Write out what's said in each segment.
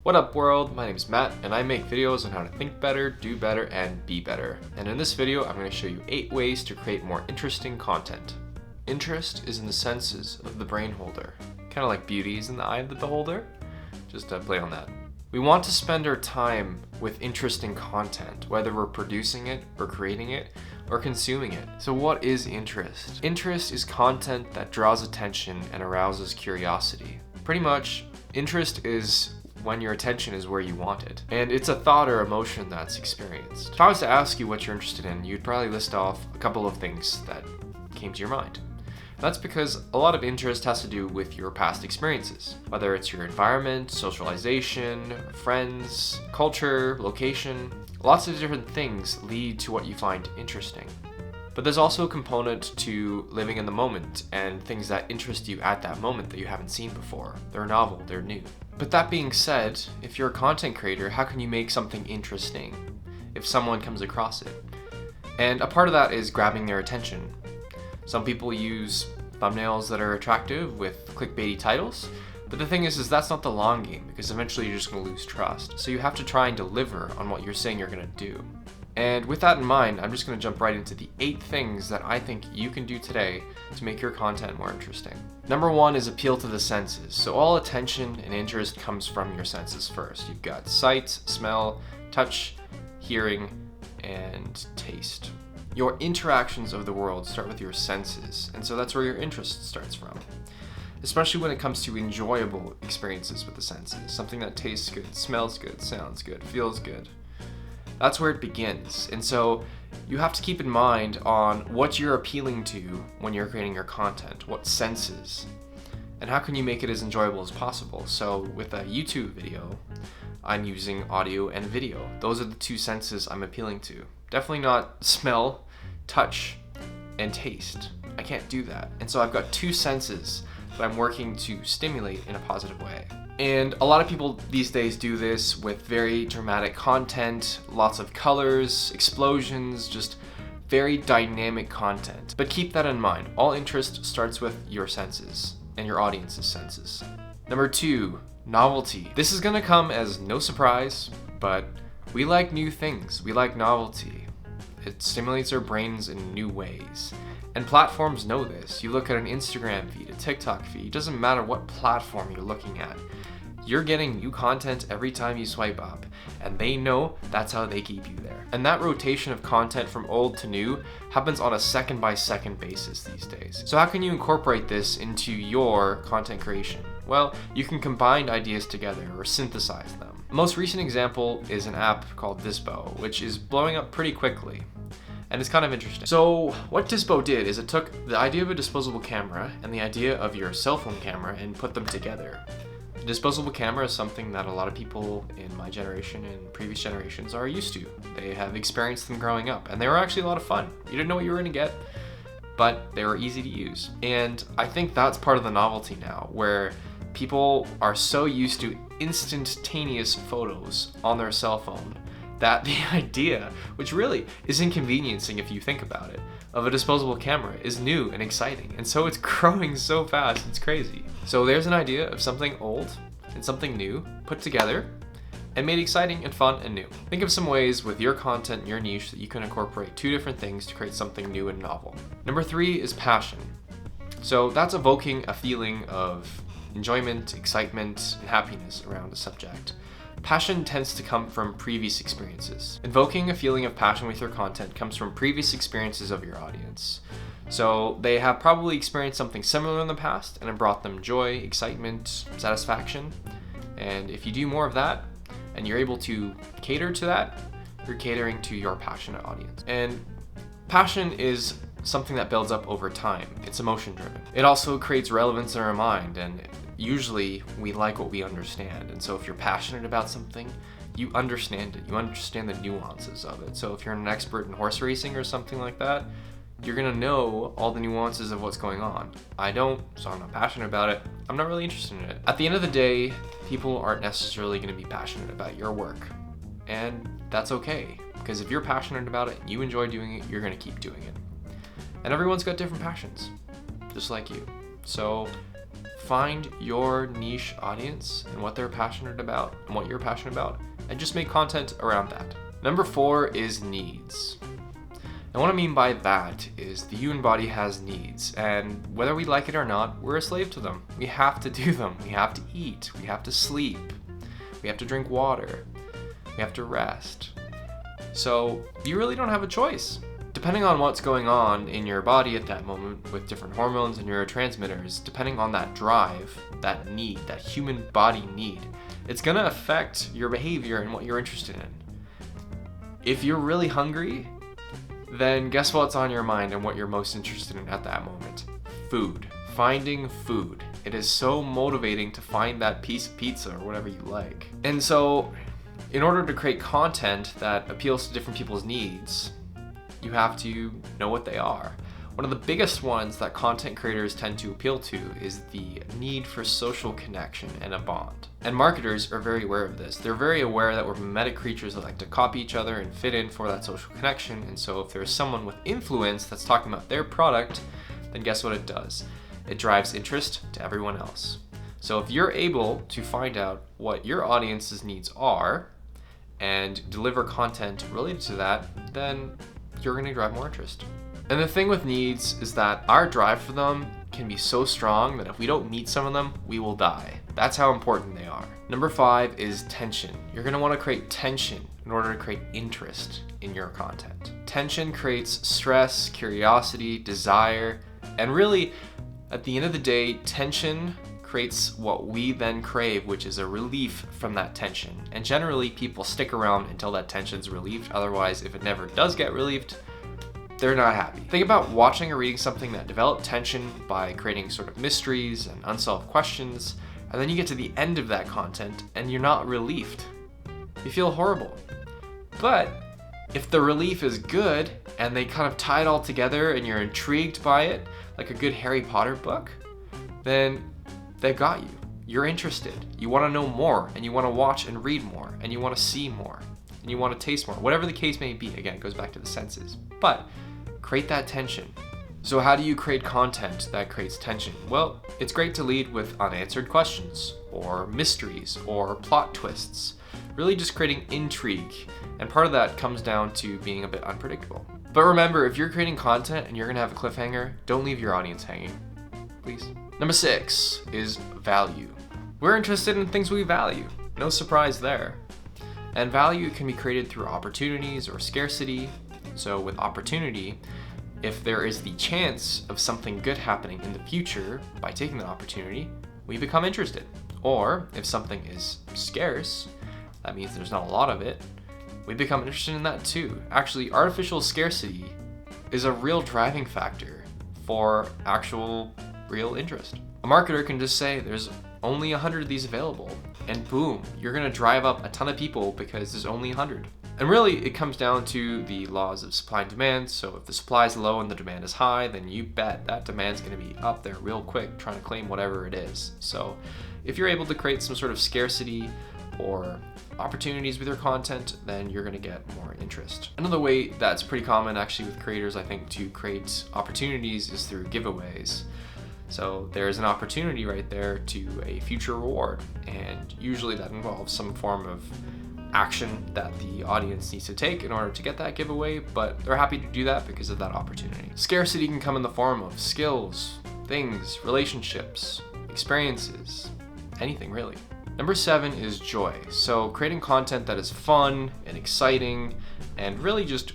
What up world, my name is Matt and I make videos on how to think better, do better, and be better. And in this video, I'm going to show you 8 ways to create more interesting content. Interest is in the senses of the brain holder. Kind of like beauty is in the eye of the beholder. Just play on that. We want to spend our time with interesting content, whether we're producing it or creating it or consuming it. So what is interest? Interest is content that draws attention and arouses curiosity. Pretty much, interest is when your attention is where you want it. And it's a thought or emotion that's experienced. If I was to ask you what you're interested in, you'd probably list off a couple of things that came to your mind. That's because a lot of interest has to do with your past experiences, whether it's your environment, socialization, friends, culture, location. Lots of different things lead to what you find interesting. But there's also a component to living in the moment and things that interest you at that moment that you haven't seen before. They're novel, they're new. But that being said, if you're a content creator, how can you make something interesting if someone comes across it? And a part of that is grabbing their attention. Some people use thumbnails that are attractive with clickbaity titles, but the thing is that's not the long game, because eventually you're just going to lose trust. So you have to try and deliver on what you're saying you're going to do. And with that in mind, I'm just going to jump right into the 8 things that I think you can do today to make your content more interesting. Number 1 is appeal to the senses. So all attention and interest comes from your senses first. You've got sight, smell, touch, hearing, and taste. Your interactions of the world start with your senses, and so that's where your interest starts from. Especially when it comes to enjoyable experiences with the senses. Something that tastes good, smells good, sounds good, feels good. That's where it begins. And so you have to keep in mind on what you're appealing to when you're creating your content, what senses, and how can you make it as enjoyable as possible. So with a YouTube video, I'm using audio and video. Those are the 2 senses I'm appealing to. Definitely not smell, touch, and taste. I can't do that. And so I've got 2 senses that I'm working to stimulate in a positive way. And a lot of people these days do this with very dramatic content, lots of colors, explosions, just very dynamic content. But keep that in mind. All interest starts with your senses and your audience's senses. Number 2, novelty. This is gonna come as no surprise, but we like new things. We like novelty. It stimulates our brains in new ways. And platforms know this. You look at an Instagram feed, a TikTok feed, it doesn't matter what platform you're looking at. You're getting new content every time you swipe up, and they know that's how they keep you there. And that rotation of content from old to new happens on a second-by-second basis these days. So how can you incorporate this into your content creation? Well, you can combine ideas together or synthesize them. The most recent example is an app called Dispo, which is blowing up pretty quickly. And it's kind of interesting. So what Dispo did is it took the idea of a disposable camera and the idea of your cell phone camera and put them together. The disposable camera is something that a lot of people in my generation and previous generations are used to. They have experienced them growing up, and they were actually a lot of fun. You didn't know what you were going to get, but they were easy to use. And I think that's part of the novelty now, where people are so used to instantaneous photos on their cell phone that the idea, which really is inconveniencing if you think about it, of a disposable camera is new and exciting. And so it's growing so fast, it's crazy. So there's an idea of something old and something new put together and made exciting and fun and new. Think of some ways with your content and your niche that you can incorporate 2 different things to create something new and novel. Number 3 is passion. So that's evoking a feeling of enjoyment, excitement, and happiness around a subject. Passion tends to come from previous experiences. Invoking a feeling of passion with your content comes from previous experiences of your audience. So they have probably experienced something similar in the past and it brought them joy, excitement, satisfaction. And if you do more of that and you're able to cater to that, you're catering to your passionate audience. And passion is something that builds up over time. It's emotion driven. It also creates relevance in our mind, and usually we like what we understand. And so if you're passionate about something, you understand it. You understand the nuances of it. So if you're an expert in horse racing or something like that, you're gonna know all the nuances of what's going on. I don't, so I'm not passionate about it. I'm not really interested in it. At the end of the day, people aren't necessarily gonna be passionate about your work. And that's okay, because if you're passionate about it and you enjoy doing it, you're gonna keep doing it. And everyone's got different passions, just like you. So find your niche audience and what they're passionate about and what you're passionate about, and just make content around that. Number 4 is needs. And what I mean by that is the human body has needs, and whether we like it or not, we're a slave to them. We have to do them. We have to eat. We have to sleep. We have to drink water. We have to rest. So you really don't have a choice. Depending on what's going on in your body at that moment with different hormones and neurotransmitters, depending on that drive, that need, that human body need, it's gonna affect your behavior and what you're interested in. If you're really hungry, then guess what's on your mind and what you're most interested in at that moment? Food. Finding food. It is so motivating to find that piece of pizza or whatever you like. And so, in order to create content that appeals to different people's needs, you have to know what they are. One of the biggest ones that content creators tend to appeal to is the need for social connection and a bond. And marketers are very aware of this. They're very aware that we're mimetic creatures that like to copy each other and fit in for that social connection. And so if there's someone with influence that's talking about their product, then guess what it does? It drives interest to everyone else. So if you're able to find out what your audience's needs are and deliver content related to that, then you're gonna drive more interest. And the thing with needs is that our drive for them can be so strong that if we don't meet some of them, we will die. That's how important they are. Number 5 is tension. You're gonna wanna create tension in order to create interest in your content. Tension creates stress, curiosity, desire, and really, at the end of the day, tension creates what we then crave, which is a relief from that tension. And generally, people stick around until that tension's relieved. Otherwise, if it never does get relieved, they're not happy. Think about watching or reading something that developed tension by creating sort of mysteries and unsolved questions, and then you get to the end of that content and you're not relieved. You feel horrible. But if the relief is good and they kind of tie it all together and you're intrigued by it, like a good Harry Potter book, then they've got you. You're interested. You want to know more, and you want to watch and read more, and you want to see more, and you want to taste more. Whatever the case may be, again, it goes back to the senses. But create that tension. So how do you create content that creates tension? Well, it's great to lead with unanswered questions, or mysteries, or plot twists. Really just creating intrigue. And part of that comes down to being a bit unpredictable. But remember, if you're creating content and you're gonna have a cliffhanger, don't leave your audience hanging, please. Number 6 is value. We're interested in things we value. No surprise there. And value can be created through opportunities or scarcity. So with opportunity, if there is the chance of something good happening in the future by taking that opportunity, we become interested. Or if something is scarce, that means there's not a lot of it, we become interested in that too. Actually, artificial scarcity is a real driving factor for actual real interest. A marketer can just say there's only 100 of these available, and boom, you're gonna drive up a ton of people because there's only 100. And really, it comes down to the laws of supply and demand. So if the supply is low and the demand is high, then you bet that demand's gonna be up there real quick, trying to claim whatever it is. So if you're able to create some sort of scarcity or opportunities with your content, then you're gonna get more interest. Another way that's pretty common actually with creators, I think, to create opportunities is through giveaways. So there's an opportunity right there to a future reward, and usually that involves some form of action that the audience needs to take in order to get that giveaway, but they're happy to do that because of that opportunity. Scarcity can come in the form of skills, things, relationships, experiences, anything really. Number 7 is joy. So creating content that is fun and exciting and really just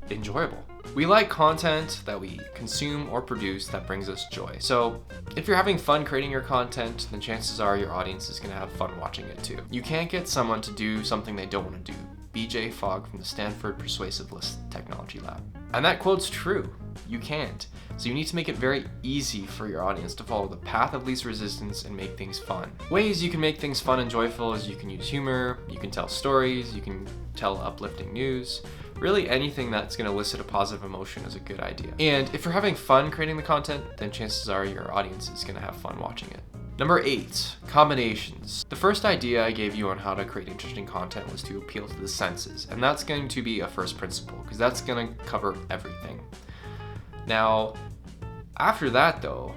enjoyable. We like content that we consume or produce that brings us joy. So if you're having fun creating your content, then chances are your audience is gonna have fun watching it too. You can't get someone to do something they don't wanna do. BJ Fogg from the Stanford Persuasiveness Technology Lab. And that quote's true. You can't. So you need to make it very easy for your audience to follow the path of least resistance and make things fun. Ways you can make things fun and joyful is you can use humor, you can tell stories, you can tell uplifting news. Really anything that's going to elicit a positive emotion is a good idea. And if you're having fun creating the content, then chances are your audience is going to have fun watching it. Number 8, combinations. The first idea I gave you on how to create interesting content was to appeal to the senses, and that's going to be a first principle because that's going to cover everything. Now, after that though,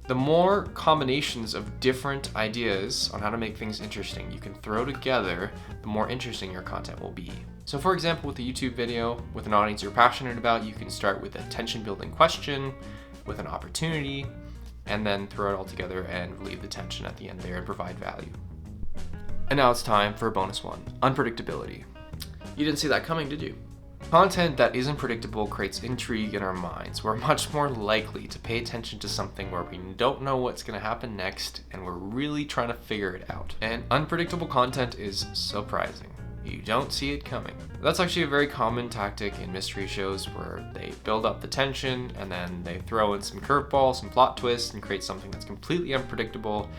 The more combinations of different ideas on how to make things interesting you can throw together, the more interesting your content will be. So for example, with a YouTube video, with an audience you're passionate about, you can start with a tension-building question, with an opportunity, and then throw it all together and relieve the tension at the end there and provide value. And now it's time for a bonus one, unpredictability. You didn't see that coming, did you? Content that isn't predictable creates intrigue in our minds. We're much more likely to pay attention to something where we don't know what's going to happen next and we're really trying to figure it out. And unpredictable content is surprising. You don't see it coming. That's actually a very common tactic in mystery shows where they build up the tension and then they throw in some curveballs, some plot twists, and create something that's completely unpredictable,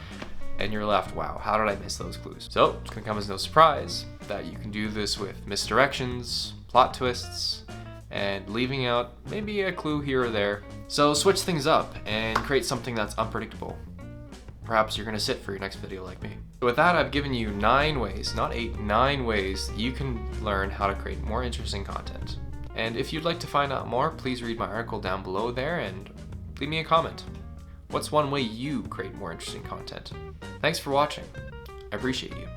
and you're left, wow, how did I miss those clues? So it's gonna come as no surprise that you can do this with misdirections, plot twists, and leaving out maybe a clue here or there. So switch things up and create something that's unpredictable. Perhaps you're gonna sit for your next video like me. So with that, I've given you 9 ways, not 8, 9 ways that you can learn how to create more interesting content. And if you'd like to find out more, please read my article down below there and leave me a comment. What's one way you create more interesting content? Thanks for watching. I appreciate you.